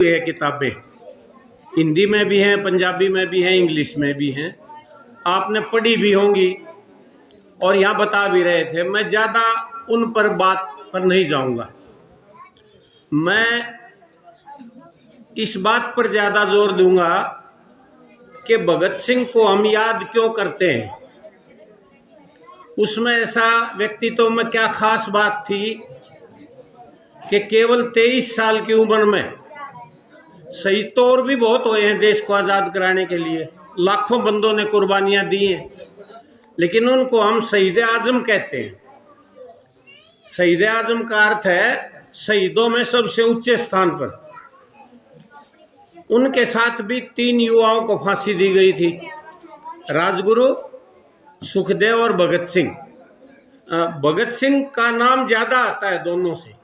ये किताबें हिंदी में भी हैं, पंजाबी में भी हैं, इंग्लिश में भी हैं, आपने पढ़ी भी होंगी और यहाँ बता भी रहे थे। मैं ज़्यादा उन पर बात पर नहीं जाऊँगा। मैं इस बात पर ज़्यादा जोर दूंगा कि भगत सिंह को हम याद क्यों करते हैं। उसमें ऐसा व्यक्तित्व में क्या खास बात थी कि केवल 23 साल की उम्र में शहीद तो और भी बहुत हुए हैं देश को आज़ाद कराने के लिए, लाखों बंदों ने कुर्बानियां दी हैं, लेकिन उनको हम शहीद आजम कहते हैं। शहीद आजम का अर्थ है शहीदों में सबसे ऊंचे स्थान पर। उनके साथ भी 3 युवाओं को फांसी दी गई थी, राजगुरु, सुखदेव और भगत सिंह। भगत सिंह का नाम ज्यादा आता है दोनों से।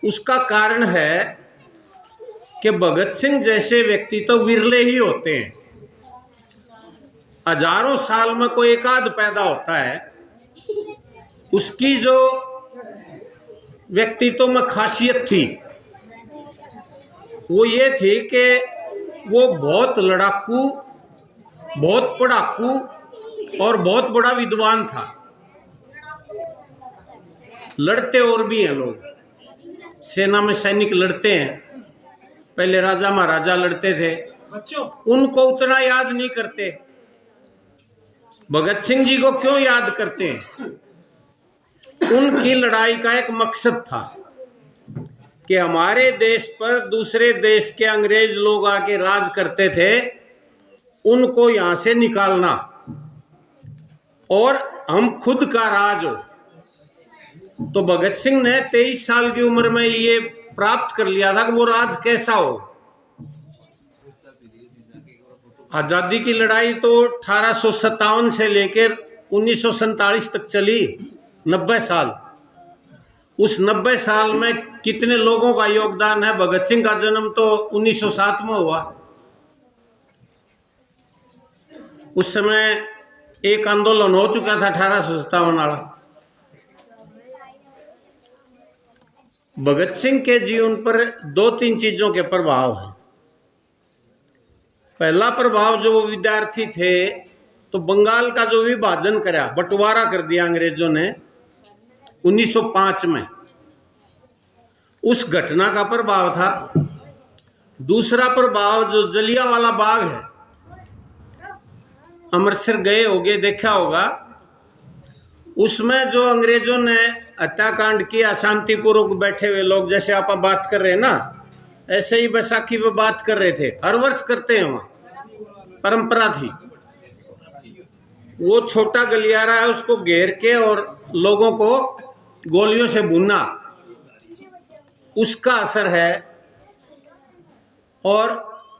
उसका कारण है कि भगत सिंह जैसे व्यक्ति तो विरले ही होते हैं। हजारों साल में कोई एक आध पैदा होता है। उसकी जो व्यक्तित्व में खासियत थी वो ये थी कि वो बहुत लड़ाकू, बहुत पढ़ाकू और बहुत बड़ा विद्वान था। लड़ते और भी हैं लोग, सेना में सैनिक लड़ते हैं, पहले राजा महाराजा लड़ते थे, उनको उतना याद नहीं करते। भगत सिंह जी को क्यों याद करते हैं? उनकी लड़ाई का एक मकसद था कि हमारे देश पर दूसरे देश के अंग्रेज लोग आके राज करते थे, उनको यहां से निकालना और हम खुद का राज हो। तो भगत सिंह ने 23 साल की उम्र में ये प्राप्त कर लिया था कि वो राज कैसा हो। आजादी की लड़ाई तो 1857 से लेकर 1947 तक चली, 90 साल। उस 90 साल में कितने लोगों का योगदान है। भगत सिंह का जन्म तो 1907 में हुआ। उस समय एक आंदोलन हो चुका था 1857 वाला। भगत सिंह के जीवन पर 2-3 चीजों के प्रभाव हैं। पहला प्रभाव, जो वो विद्यार्थी थे तो बंगाल का जो विभाजन करा, बंटवारा कर दिया अंग्रेजों ने 1905 में, उस घटना का प्रभाव था। दूसरा प्रभाव जो जलियांवाला बाग है, अमृतसर गए होगे, देखा होगा, उसमें जो अंग्रेजों ने हत्याकांड किया, शांतिपूर्वक बैठे हुए लोग, जैसे आप बात कर रहे हैं ना, ऐसे ही बैसाखी पे बात कर रहे थे। हर वर्ष करते हैं, वहां परंपरा थी। वो छोटा गलियारा है, उसको घेर के और लोगों को गोलियों से भूनना, उसका असर है। और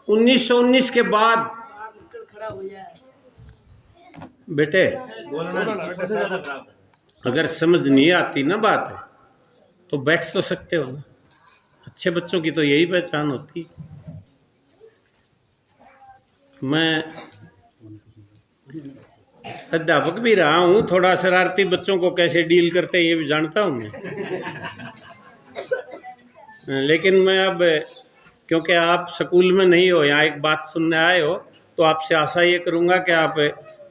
1919 के बाद बेटे अगर समझ नहीं आती ना बात है तो बैठ तो सकते हो ना। अच्छे बच्चों की तो यही पहचान होती। मैं अध्यापक भी रहा हूँ, थोड़ा शरारती बच्चों को कैसे डील करते हैं ये भी जानता हूँ मैं। लेकिन मैं अब, क्योंकि आप स्कूल में नहीं हो, यहाँ एक बात सुनने आए हो, तो आपसे आशा ये करूँगा कि आप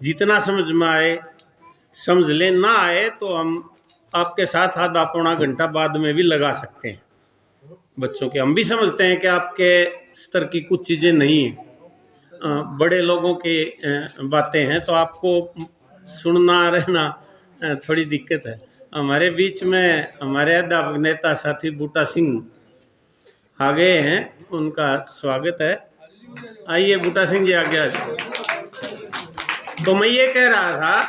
जितना समझ में आए समझ लें, ना आए तो हम आपके साथ आधा पौना घंटा बाद में भी लगा सकते हैं बच्चों के। हम भी समझते हैं कि आपके स्तर की कुछ चीज़ें नहीं हैं, बड़े लोगों की बातें हैं, तो आपको सुनना रहना थोड़ी दिक्कत है। हमारे बीच में हमारे अध्यापक नेता साथी बूटा सिंह आ गए हैं, उनका स्वागत है। आइए बूटा सिंह जी, आगे आ जाओ। तो मैं ये कह रहा था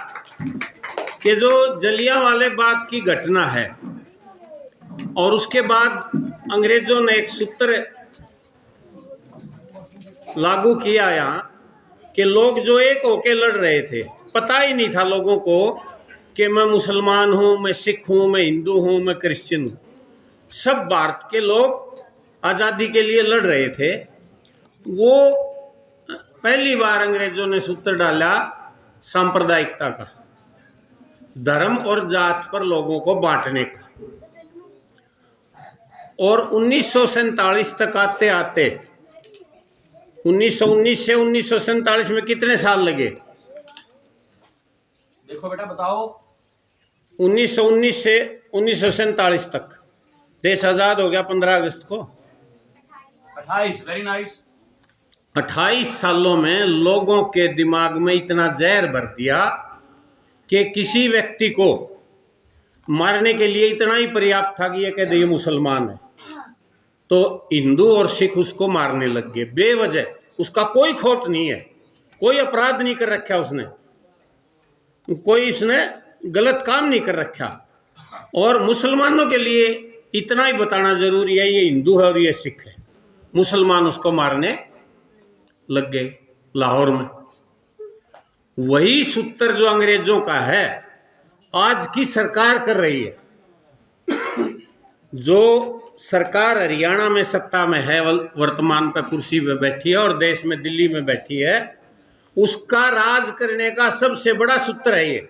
कि जो जलियांवाले बाग की घटना है और उसके बाद अंग्रेजों ने एक सूत्र लागू किया यहाँ कि लोग जो एक होके लड़ रहे थे, पता ही नहीं था लोगों को कि मैं मुसलमान हूँ, मैं सिख हूँ, मैं हिंदू हूँ, मैं क्रिश्चियन हूँ। सब भारत के लोग आज़ादी के लिए लड़ रहे थे। वो पहली बार अंग्रेजों ने सूत्र डाला सांप्रदायिकता का, धर्म और जात पर लोगों को बांटने का। और 1947 तक आते आते 1919 से 1947 में कितने साल लगे? देखो बेटा बताओ। 1919 से 1947 तक देश आजाद हो गया 15 अगस्त को। 28। Very nice. 28 सालों में लोगों के दिमाग में इतना जहर भर दिया कि किसी व्यक्ति को मारने के लिए इतना ही पर्याप्त था कि ये कह दे ये मुसलमान है, तो हिंदू और सिख उसको मारने लग गए बेवजह। उसका कोई खोट नहीं है, कोई अपराध नहीं कर रखा उसने, कोई इसने गलत काम नहीं कर रखा। और मुसलमानों के लिए इतना ही बताना जरूरी है, ये हिंदू है और ये सिख है। मुसलमान उसको मारने लग गए लाहौर में। वही सूत्र जो अंग्रेजों का है आज की सरकार कर रही है। जो सरकार हरियाणा में सत्ता में है, वर्तमान पे कुर्सी पे बैठी है और देश में दिल्ली में बैठी है, उसका राज करने का सबसे बड़ा सूत्र है ये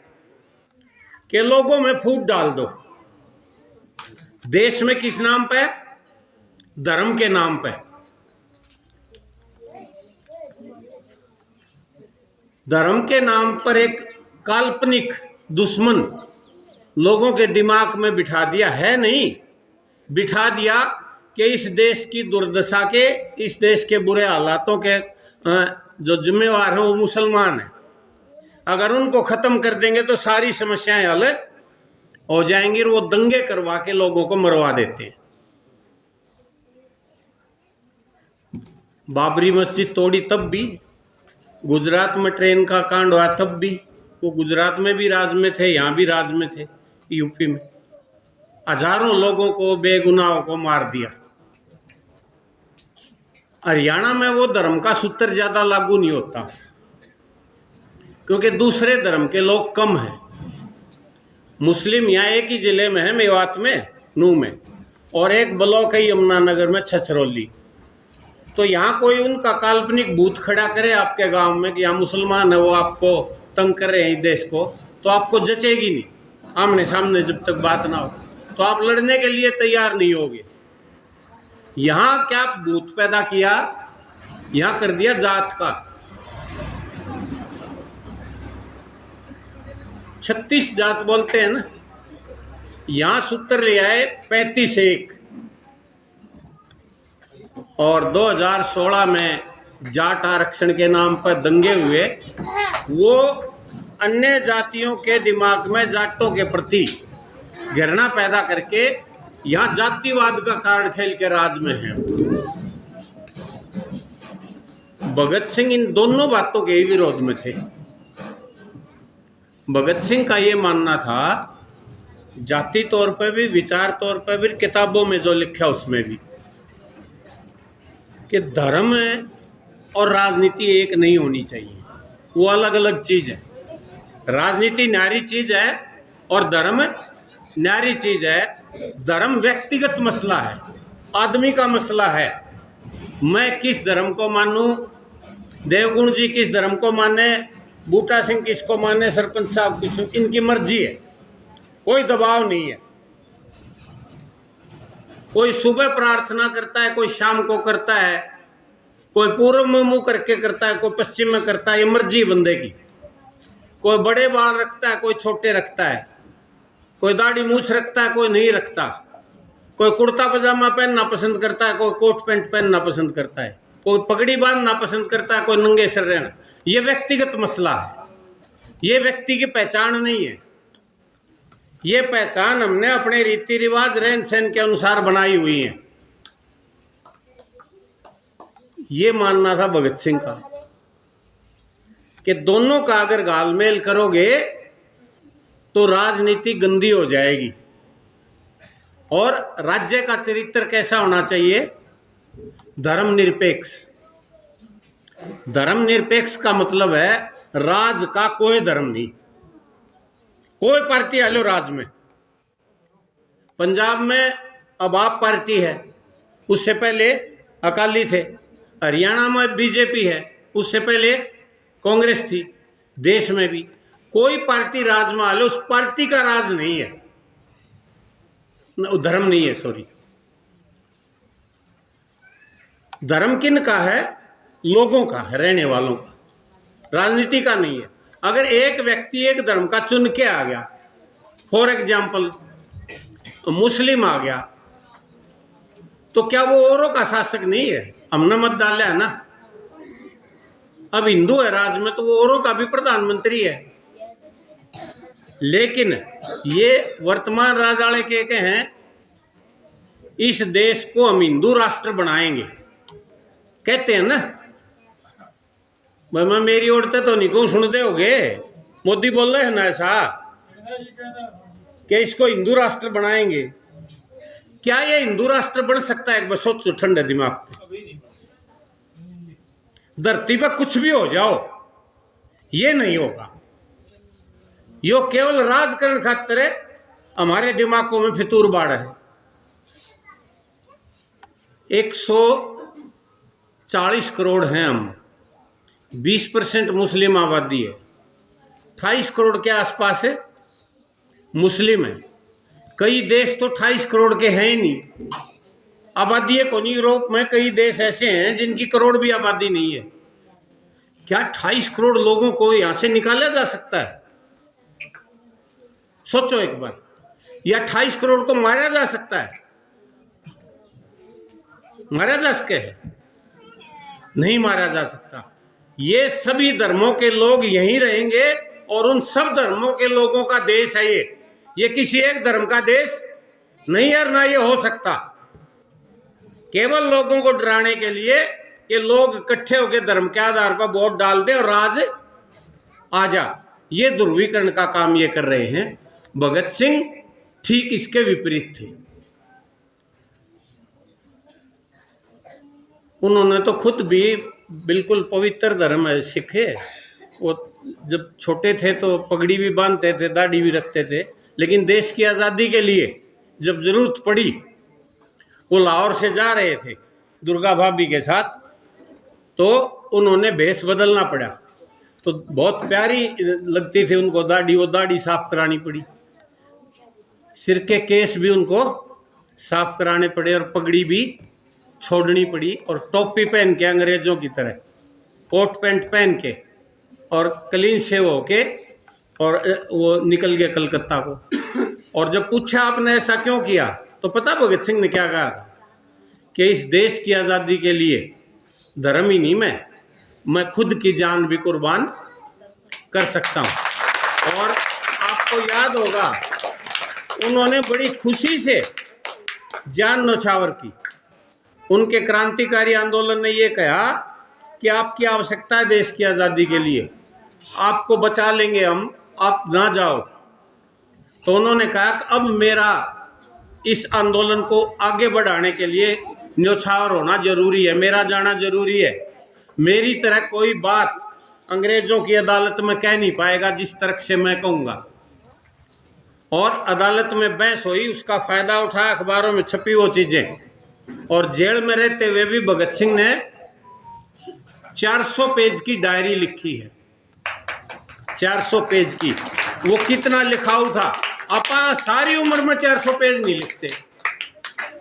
कि लोगों में फूट डाल दो। देश में किस नाम पे? धर्म के नाम पे। धर्म के नाम पर एक काल्पनिक दुश्मन लोगों के दिमाग में बिठा दिया है, नहीं बिठा दिया कि इस देश की दुर्दशा के, इस देश के बुरे हालातों के जो जिम्मेवार हैं वो मुसलमान हैं। अगर उनको खत्म कर देंगे तो सारी समस्याएं हल हो जाएंगी। और वो दंगे करवा के लोगों को मरवा देते हैं। बाबरी मस्जिद तोड़ी तब भी, गुजरात में ट्रेन का कांड हुआ तब भी, वो गुजरात में भी राज में थे, यहाँ भी राज में थे, यूपी में हजारों लोगों को बेगुनाहों को मार दिया। हरियाणा में वो धर्म का सूत्र ज्यादा लागू नहीं होता क्योंकि दूसरे धर्म के लोग कम हैं। मुस्लिम यहाँ एक ही जिले में है, मेवात में, नू में, और एक ब्लॉक है यमुनानगर में, छछरौली। तो यहाँ कोई उनका काल्पनिक भूत खड़ा करे आपके गांव में कि यहाँ मुसलमान है, वो आपको तंग कर रहे हैं देश को, तो आपको जचेगी नहीं। आमने सामने जब तक बात ना हो तो आप लड़ने के लिए तैयार नहीं होगे। यहाँ क्या भूत पैदा किया? यहाँ कर दिया जात का। 36 जात बोलते हैं ना, यहाँ सूत्र ले आए 35-1। और 2016 में जाट आरक्षण के नाम पर दंगे हुए, वो अन्य जातियों के दिमाग में जाटों के प्रति घृणा पैदा करके यहाँ जातिवाद का कार्ड खेल के राज में है। भगत सिंह इन दोनों बातों के ही विरोध में थे। भगत सिंह का ये मानना था, जाति तौर पर भी, विचार तौर पर भी, किताबों में जो लिखा उसमें भी, कि धर्म और राजनीति एक नहीं होनी चाहिए, वो अलग अलग चीज है। राजनीति न्यारी चीज है और धर्म न्यारी चीज है। धर्म व्यक्तिगत मसला है, आदमी का मसला है। मैं किस धर्म को मानूं, देवगुण जी किस धर्म को माने, बूटा सिंह किसको माने, सरपंच साहब किस, इनकी मर्जी है, कोई दबाव नहीं है। कोई सुबह प्रार्थना करता है, कोई शाम को करता है, कोई पूर्व में मुंह करके करता है, कोई पश्चिम में करता है, ये मर्जी बंदे की। कोई बड़े बाल रखता है, कोई छोटे रखता है, कोई दाढ़ी मूछ रखता है, कोई नहीं रखता, कोई कुर्ता पजामा पहनना पसंद करता है, कोई कोट पैंट पहनना पसंद करता है, कोई पगड़ी बांधना पसंद करता है, कोई नंगे सिर रहना। ये व्यक्तिगत मसला है, ये व्यक्ति की पहचान नहीं है। ये पहचान हमने अपने रीति रिवाज, रहन सहन के अनुसार बनाई हुई है। ये मानना था भगत सिंह का कि दोनों का अगर घालमेल करोगे तो राजनीति गंदी हो जाएगी। और राज्य का चरित्र कैसा होना चाहिए? धर्मनिरपेक्ष। धर्मनिरपेक्ष का मतलब है राज का कोई धर्म नहीं, कोई पार्टी आलो राज में। पंजाब में अब आप पार्टी है, उससे पहले अकाली थे। हरियाणा में बीजेपी है, उससे पहले कांग्रेस थी। देश में भी कोई पार्टी राज में आलो, उस पार्टी का राज नहीं है, धर्म नहीं है, सॉरी, धर्म किन का है? लोगों का है, रहने वालों का, राजनीति का नहीं है। अगर एक व्यक्ति एक धर्म का चुन के आ गया, फॉर एग्जाम्पल मुस्लिम आ गया, तो क्या वो औरों का शासक नहीं है? हमने मत डाला है ना। अब हिंदू है राज में, तो वो औरों का भी प्रधानमंत्री है। लेकिन ये वर्तमान राज वाले के हैं, इस देश को हम हिंदू राष्ट्र बनाएंगे, कहते हैं ना। भाई मैं मेरी ओरते तो नहीं कहूं, सुनते होगे मोदी बोल रहे हैं ना ऐसा कि इसको हिंदू राष्ट्र बनाएंगे। क्या ये हिंदू राष्ट्र बन सकता है? एक बार सोचो ठंडे दिमाग पे। धरती पर कुछ भी हो जाओ, ये नहीं होगा। यो केवल राजकरण खातिर है, हमारे दिमागों में फितूर बाढ़ है। 140 करोड़ हैं हम, 20% मुस्लिम आबादी है, 28 करोड़ के आसपास है मुस्लिम है। कई देश तो 28 करोड़ के हैं ही नहीं, आबादी है कौन। यूरोप में कई देश ऐसे हैं जिनकी करोड़ भी आबादी नहीं है। क्या 28 करोड़ लोगों को यहां से निकाला जा सकता है? सोचो एक बार। या 28 करोड़ को मारा जा सकता है? मारा जा सके है? नहीं मारा जा सकता। ये सभी धर्मों के लोग यहीं रहेंगे और उन सब धर्मों के लोगों का देश है ये किसी एक धर्म का देश नहीं है, ना ये हो सकता। केवल लोगों को डराने के लिए कि लोग इकट्ठे होकर धर्म के आधार पर वोट डाल दें और राज आ जा, ये ध्रुवीकरण का काम ये कर रहे हैं। भगत सिंह ठीक इसके विपरीत थे। उन्होंने तो खुद भी बिल्कुल पवित्र धर्म है सिख है। वो जब छोटे थे तो पगड़ी भी बांधते थे, दाढ़ी भी रखते थे, लेकिन देश की आज़ादी के लिए जब जरूरत पड़ी, वो लाहौर से जा रहे थे दुर्गा भाभी के साथ, तो उन्होंने भेष बदलना पड़ा। तो बहुत प्यारी लगती थी उनको दाढ़ी, वो दाढ़ी साफ करानी पड़ी, सिर के केस भी उनको साफ कराने पड़े और पगड़ी भी छोड़नी पड़ी, और टोपी पहन के अंग्रेजों की तरह कोट पैंट पहन के और क्लीन शेव होके, और वो निकल गए कलकत्ता को। और जब पूछा आपने ऐसा क्यों किया, तो पता भगत सिंह ने क्या कहा कि इस देश की आज़ादी के लिए धर्म ही नहीं, मैं खुद की जान भी कुर्बान कर सकता हूँ। और आपको याद होगा उन्होंने बड़ी खुशी से जान न्योछावर की। उनके क्रांतिकारी आंदोलन ने ये कहा कि आपकी आवश्यकता है देश की आज़ादी के लिए, आपको बचा लेंगे हम, आप ना जाओ। तो उन्होंने कहा कि अब मेरा इस आंदोलन को आगे बढ़ाने के लिए न्योछावर होना जरूरी है, मेरा जाना जरूरी है। मेरी तरह कोई बात अंग्रेजों की अदालत में कह नहीं पाएगा जिस तरह से मैं कहूँगा। और अदालत में बहस हुई, उसका फायदा उठाया, अखबारों में छपी वो चीज़ें। और जेल में रहते हुए भी भगत सिंह ने 400 पेज की डायरी लिखी है, 400 पेज की। वो कितना लिखाऊ था। अपना सारी उम्र में 400 पेज नहीं लिखते।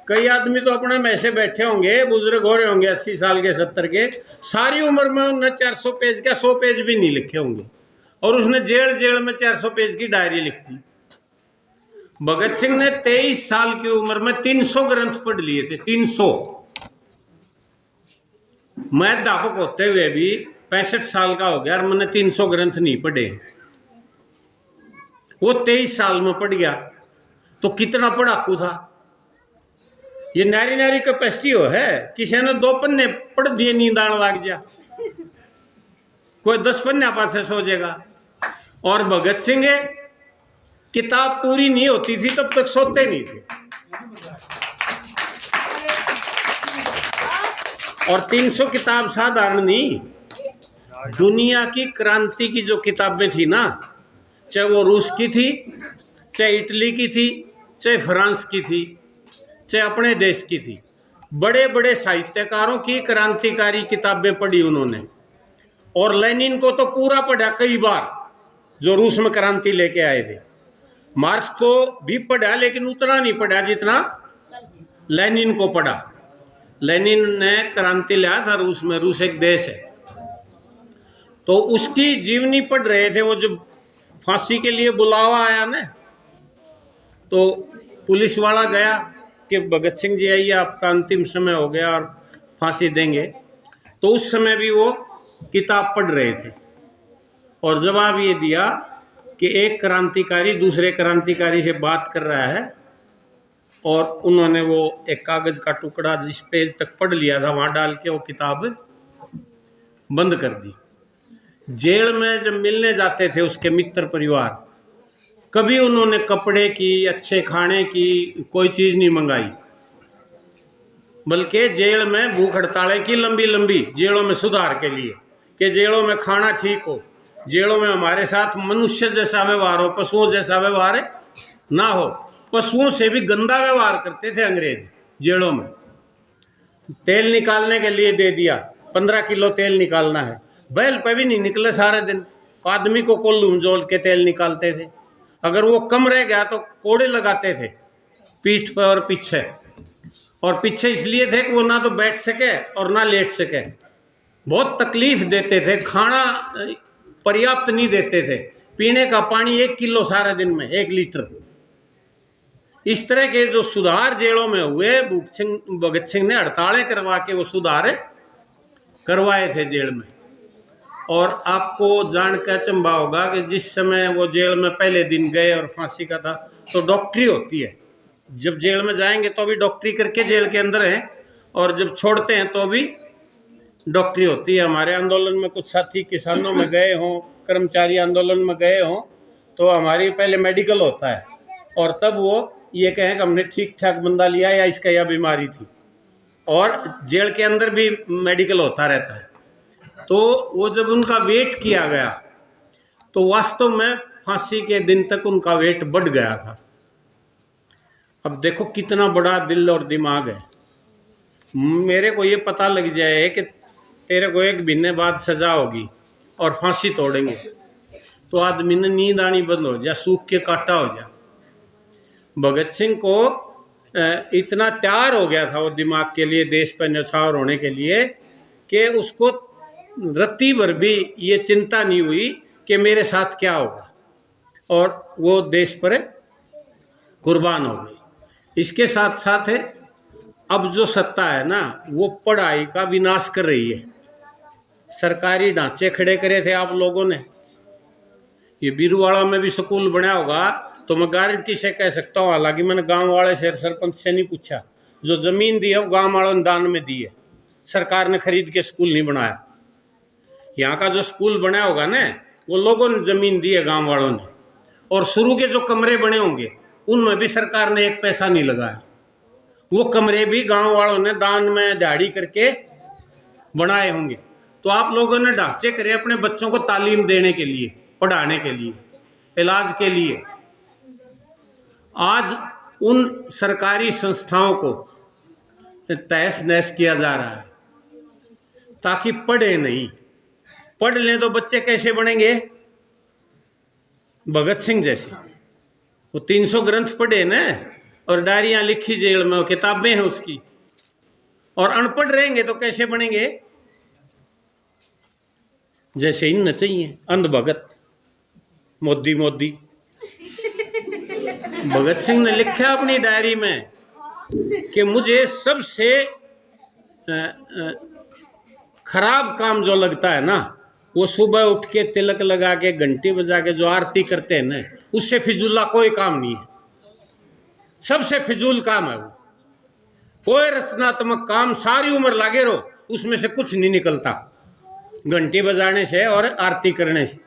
कई आदमी तो अपने में ऐसे बैठे होंगे, बुजुर्ग हो रहे होंगे 80 साल के 70 के, सारी उम्र में उन्होंने 400 पेज क्या 100 पेज भी नहीं लिखे होंगे, और उसने जेल में 400 पेज की डायरी लिख दी। भगत सिंह ने 23 साल की उम्र में 300 ग्रंथ पढ़ लिए थे, 300। मैं अध्यापक होते हुए भी 65 साल का हो गया और मैंने 300 ग्रंथ नहीं पढ़े। वो 23 साल में पढ़ गया, तो कितना पढ़ाकू था। ये नारी नारी कैपेसिटी हो है, किसी ने 2 पन्ने पढ़ दिए नींद आने लग जा, कोई 10 पन्ने पास सो जाएगा। और भगत सिंह किताब पूरी नहीं होती थी तब तक सोते नहीं थे। और 300 किताब साधारण नहीं, दुनिया की क्रांति की जो किताबें थी ना, चाहे वो रूस की थी, चाहे इटली की थी, चाहे फ्रांस की थी, चाहे अपने देश की थी, बड़े बड़े साहित्यकारों की क्रांतिकारी किताबें पढ़ी उन्होंने। और लेनिन को तो पूरा पढ़ा कई बार, जो रूस में क्रांति लेके आए थे। मार्क्स को भी पढ़ा, लेकिन उतना नहीं पढ़ा जितना लेनिन को पढ़ा। लेनिन ने क्रांति लाया था रूस में, रूस एक देश है, तो उसकी जीवनी पढ़ रहे थे। वो जब फांसी के लिए बुलावा आया ना, तो पुलिस वाला गया कि भगत सिंह जी आइए, आपका अंतिम समय हो गया और फांसी देंगे। तो उस समय भी वो किताब पढ़ रहे थे और जवाब ये दिया कि एक क्रांतिकारी दूसरे क्रांतिकारी से बात कर रहा है, और उन्होंने वो एक कागज का टुकड़ा जिस पेज तक पढ़ लिया था वहां डाल के वो किताब बंद कर दी। जेल में जब मिलने जाते थे उसके मित्र परिवार, कभी उन्होंने कपड़े की, अच्छे खाने की कोई चीज नहीं मंगाई, बल्कि जेल में भूख हड़तालें की लंबी लंबी, जेलों में सुधार के लिए कि जेलों में खाना ठीक हो, जेलों में हमारे साथ मनुष्य जैसा व्यवहार हो, पशुओं जैसा व्यवहार ना हो। पशुओं से भी गंदा व्यवहार करते थे अंग्रेज जेलों में। तेल निकालने के लिए दे दिया, 15 किलो तेल निकालना है, बैल पे भी नहीं निकले सारे दिन, आदमी को कोल्लू में जोड़ के तेल निकालते थे। अगर वो कम रह गया तो कोड़े लगाते थे पीठ पर और पीछे, और पीछे इसलिए थे कि वो ना तो बैठ सके और ना लेट सके। बहुत तकलीफ देते थे, खाना पर्याप्त नहीं देते थे, पीने का पानी 1 किलो सारे दिन में, 1 लीटर। इस तरह के जो सुधार जेलों में हुए, भगत सिंह ने हड़तालें करवा के वो सुधार करवाए थे जेल में। और आपको जानकर अचंभा होगा कि जिस समय वो जेल में पहले दिन गए और फांसी का था, तो डॉक्टरी होती है। जब जेल में जाएंगे तो भी डॉक्टरी करके जेल के अंदर हैं, और जब छोड़ते हैं तो भी डॉक्टरी होती है। हमारे आंदोलन में कुछ साथी किसानों में गए हों, कर्मचारी आंदोलन में गए हों, तो हमारी पहले मेडिकल होता है, और तब वो ये कहें कि हमने ठीक ठाक बंदा लिया या इसका यह बीमारी थी, और जेल के अंदर भी मेडिकल होता रहता है। तो वो जब उनका वेट किया गया तो वास्तव में फांसी के दिन तक उनका वेट बढ़ गया था। अब देखो कितना बड़ा दिल और दिमाग है। मेरे को ये पता लग जाए कि तेरे को 1 महीने बाद सजा होगी और फांसी तोड़ेंगे, तो आदमी ने नींद आनी बंद हो जाए, सूख के काटा हो जाए। भगत सिंह को इतना तैयार हो गया था वो दिमाग के लिए, देश पर न्यौछावर होने के लिए, कि उसको रत्ती भर भी ये चिंता नहीं हुई कि मेरे साथ क्या होगा, और वो देश पर कुर्बान हो गई। इसके साथ साथ है, अब जो सत्ता है ना, वो पढ़ाई का विनाश कर रही है। सरकारी ढांचे खड़े करे थे आप लोगों ने, ये बीरूवाड़ा में भी स्कूल बना होगा, तो मैं गारंटी से कह सकता हूँ, हालांकि मैंने गांव वाले से, सरपंच से नहीं पूछा, जो जमीन दी है वो गांव वालों ने दान में दी है, सरकार ने खरीद के स्कूल नहीं बनाया। यहाँ का जो स्कूल बना होगा ना, वो लोगों ने जमीन दी है, गांव वालों ने, और शुरू के जो कमरे बने होंगे उनमें भी सरकार ने 1 पैसा नहीं लगाया, वो कमरे भी गांव वालों ने दान में दिहाड़ी करके बनाए होंगे। तो आप लोगों ने ढांचे करे अपने बच्चों को तालीम देने के लिए, पढ़ाने के लिए, इलाज के लिए। आज उन सरकारी संस्थाओं को तहस नहस किया जा रहा है ताकि पढ़े नहीं। पढ़ लें तो बच्चे कैसे बनेंगे? भगत सिंह जैसे। वो 300 ग्रंथ पढ़े ना, और डायरियां लिखी जेल में, किताबें हैं उसकी, और अनपढ़ रहेंगे तो कैसे बनेंगे? जैसे इन न चाहिए अंध भगत, मोदी मोदी। भगत सिंह ने लिखा अपनी डायरी में कि मुझे सबसे खराब काम जो लगता है ना, वो सुबह उठ के तिलक लगा के घंटी बजा के जो आरती करते हैं ना, उससे फिजूला कोई काम नहीं है। सबसे फिजूल काम है वो। कोई रचनात्मक काम सारी उम्र लागे रहो, उसमें से कुछ नहीं निकलता, घंटी बजाने से और आरती करने से।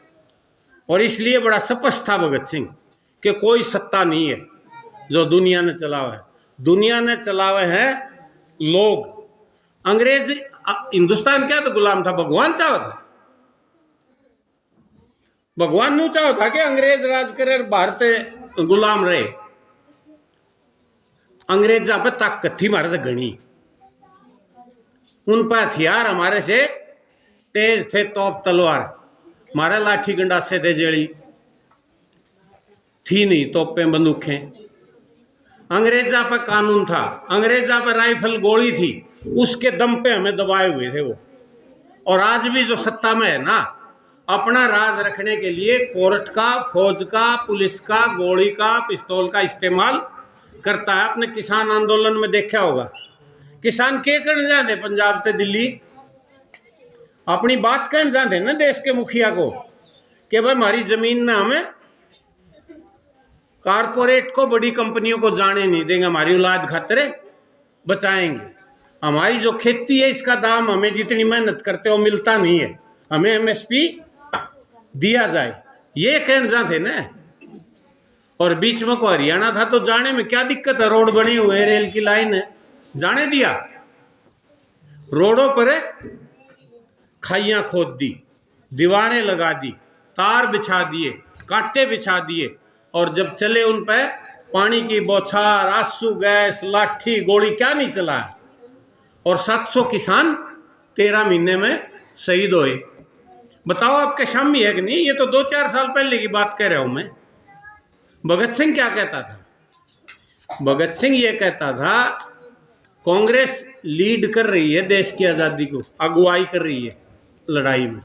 और इसलिए बड़ा स्पष्ट था भगत सिंह कि कोई सत्ता नहीं है जो दुनिया ने चलावा है। दुनिया ने चलावे हैं लोग। अंग्रेज, हिंदुस्तान क्या तो गुलाम था, भगवान चाहा था। भगवान नहीं चाहा था कि अंग्रेज राज करे और भारत गुलाम रहे। अंग्रेजा पे ताकत थी मारे तो घनी, उन पर हथियार हमारे से तेज थे, तोप तलवार, हमारे लाठी गंडासे थे, जेड़ी थी नहीं, तोपें बंदूकें। अंग्रेजा पे कानून था, अंग्रेजा पे राइफल गोली थी, उसके दम पे हमें दबाए हुए थे वो। और आज भी जो सत्ता में है ना, अपना राज रखने के लिए कोर्ट का, फौज का, पुलिस का, गोली का, पिस्तौल का इस्तेमाल करता है। आपने किसान आंदोलन में देखा होगा, किसान के करने जाते पंजाब से दिल्ली, अपनी बात कहने जाते ना देश के मुखिया को कि भाई हमारी जमीन में हमें कारपोरेट को, बड़ी कंपनियों को जाने नहीं देंगे, हमारी औलाद खातिर बचाएंगे। हमारी जो खेती है इसका दाम हमें जितनी मेहनत करते हो मिलता नहीं है, हमें एमएसपी दिया जाए, ये कहने जाते ना। और बीच में को हरियाणा था तो जाने में क्या दिक्कत है, रोड बने हुए, रेल की लाइन है, जाने दिया। रोडों पर खाइयां खोद दी, दीवारें लगा दी, तार बिछा दिए, कांटे बिछा दिए, और जब चले उन पर पानी की बौछार, आंसू गैस, लाठी, गोली, क्या नहीं चला है। और 700 किसान 13 महीने में शहीद हुए। बताओ आपके शामी है कि नहीं? ये तो 2-4 साल पहले की बात कह रहा हूं मैं। भगत सिंह क्या कहता था? भगत सिंह ये कहता था कांग्रेस लीड कर रही है देश की आज़ादी को, अगुवाई कर रही है लड़ाई में,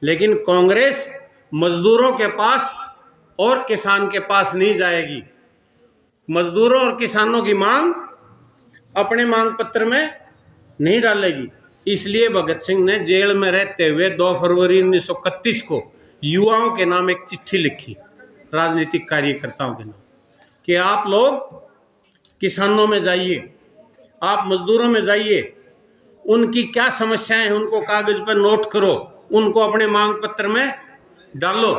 लेकिन कांग्रेस मजदूरों के पास और किसान के पास नहीं जाएगी। मजदूरों और किसानों की मांग अपने मांग पत्र में नहीं डालेगी। इसलिए भगत सिंह ने जेल में रहते हुए 2 फरवरी 1931 को युवाओं के नाम एक चिट्ठी लिखी, राजनीतिक कार्यकर्ताओं के नाम, कि आप लोग किसानों में जाइए, आप मजदूरों में जाइए, उनकी क्या समस्याएं हैं उनको कागज पर नोट करो, उनको अपने मांग पत्र में डालो,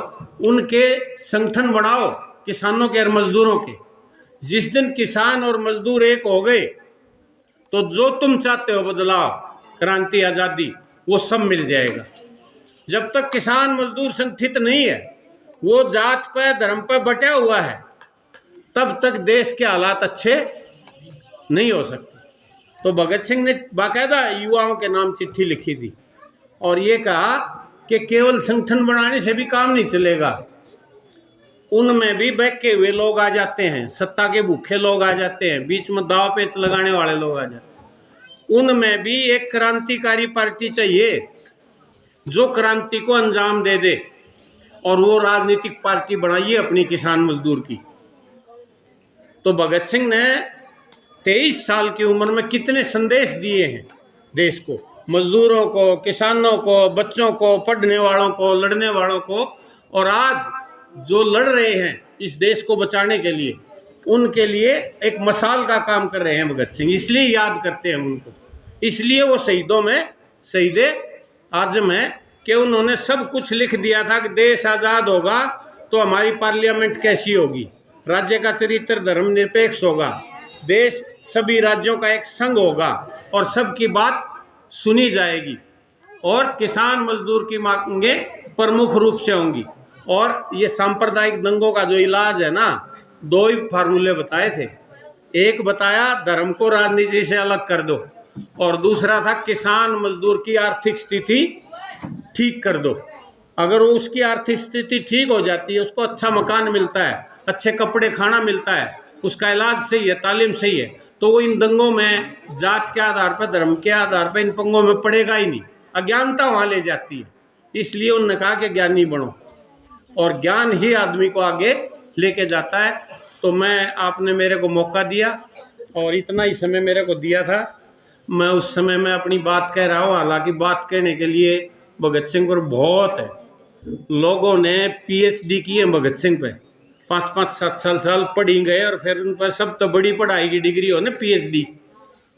उनके संगठन बढ़ाओ किसानों के और मजदूरों के। जिस दिन किसान और मजदूर एक हो गए तो जो तुम चाहते हो बदलाव, क्रांति, आज़ादी, वो सब मिल जाएगा। जब तक किसान मजदूर संगठित नहीं है, वो जात पे, धर्म पे बटा हुआ है, तब तक देश के हालात अच्छे नहीं हो सकते। तो भगत सिंह ने बाकायदा युवाओं के नाम चिट्ठी लिखी थी और ये कहा कि केवल संगठन बनाने से भी काम नहीं चलेगा, उनमें भी बहके हुए लोग आ जाते हैं, सत्ता के भूखे लोग आ जाते हैं, बीच में दाव पेच लगाने वाले लोग आ जाते हैं। उनमें भी एक क्रांतिकारी पार्टी चाहिए जो क्रांति को अंजाम दे दे, और वो राजनीतिक पार्टी बनाइए अपनी किसान मजदूर की। तो भगत सिंह ने 23 साल की उम्र में कितने संदेश दिए हैं देश को, मजदूरों को, किसानों को, बच्चों को, पढ़ने वालों को, लड़ने वालों को। और आज जो लड़ रहे हैं इस देश को बचाने के लिए, उनके लिए एक मसाल का काम कर रहे हैं भगत सिंह। इसलिए याद करते हैं उनको, इसलिए वो शहीदों में शहीदे आजम है कि उन्होंने सब कुछ लिख दिया था कि देश आज़ाद होगा तो हमारी पार्लियामेंट कैसी होगी, राज्य का चरित्र धर्मनिरपेक्ष होगा, देश सभी राज्यों का एक संघ होगा और सबकी बात सुनी जाएगी, और किसान मजदूर की मांगे प्रमुख रूप से होंगी। और ये सांप्रदायिक दंगों का जो इलाज है ना, 2 ही फार्मूले बताए थे। एक बताया धर्म को राजनीति से अलग कर दो, और दूसरा था किसान मजदूर की आर्थिक स्थिति ठीक कर दो। अगर उसकी आर्थिक स्थिति ठीक हो जाती है, उसको अच्छा मकान मिलता है, अच्छे कपड़े खाना मिलता है, उसका इलाज सही है, तालीम सही है, तो वो इन दंगों में जात के आधार पर, धर्म के आधार पर इन पंगों में पड़ेगा ही नहीं। अज्ञानता वहाँ ले जाती है। इसलिए उन्होंने कहा कि ज्ञानी बनो, और ज्ञान ही आदमी को आगे लेके जाता है। तो मैं, आपने मेरे को मौका दिया और इतना ही समय मेरे को दिया था, मैं उस समय में अपनी बात कह रहा हूँ। हालांकि बात कहने के लिए भगत सिंह पर बहुत है, लोगों ने पीएचडी की है भगत सिंह पे, 5-5, 7 साल पढ़ी गए, और फिर उन पर सब तो बड़ी पढ़ाई की डिग्री हो ना, पीएचडी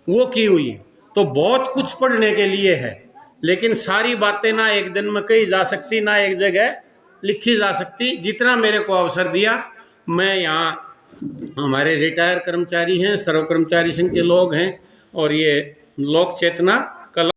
वो की हुई है। तो बहुत कुछ पढ़ने के लिए है, लेकिन सारी बातें ना एक दिन में कही जा सकती, ना एक जगह लिखी जा सकती। जितना मेरे को अवसर दिया, मैं यहाँ, हमारे रिटायर कर्मचारी हैं, सर्व कर्मचारी संघ के लोग हैं, और ये लोक चेतना